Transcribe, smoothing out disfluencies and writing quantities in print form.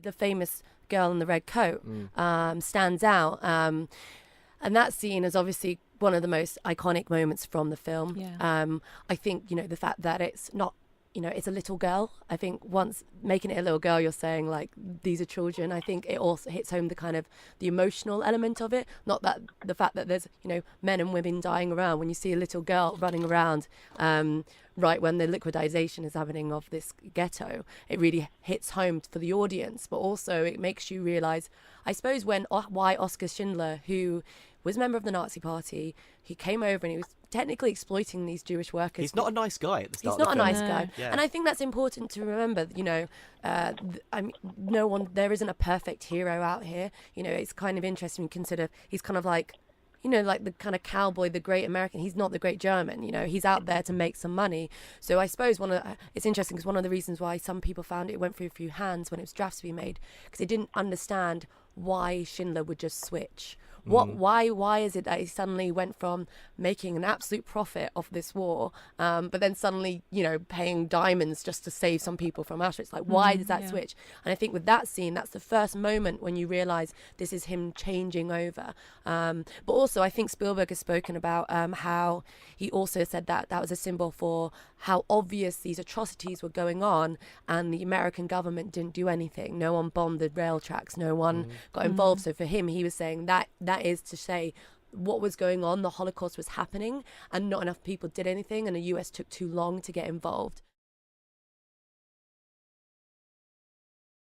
The famous girl in the red coat stands out. And that scene is obviously one of the most iconic moments from the film. Yeah. I think, the fact that it's not, it's a little girl. I think once making it a little girl, you're saying like, these are children. I think it also hits home the kind of the emotional element of it. Not that the fact that there's, men and women dying around. When you see a little girl running around, right when the liquidization is happening of this ghetto, it really hits home for the audience. But also it makes you realize, I suppose, why Oskar Schindler, who was a member of the Nazi Party, he came over and he was technically exploiting these Jewish workers. He's not a nice guy at the start. He's not of a the nice film. guy. Yeah. And I think that's important to remember, there isn't a perfect hero out here. It's kind of interesting to consider he's kind of like, like the kind of cowboy, the great American. He's not the great German, he's out there to make some money. So I suppose it's interesting because one of the reasons why some people found it went through a few hands when it was drafts to be made, because they didn't understand why Schindler would just switch. Why is it that he suddenly went from making an absolute profit off this war, but then suddenly, paying diamonds just to save some people from Auschwitz? Like, why does that switch? And I think with that scene, that's the first moment when you realize this is him changing over. But also, I think Spielberg has spoken about how he also said that was a symbol for how obvious these atrocities were going on, and the American government didn't do anything. No one bombed the rail tracks. No one got involved. So for him, he was saying that is to say what was going on, the Holocaust was happening, and not enough people did anything, and the US took too long to get involved.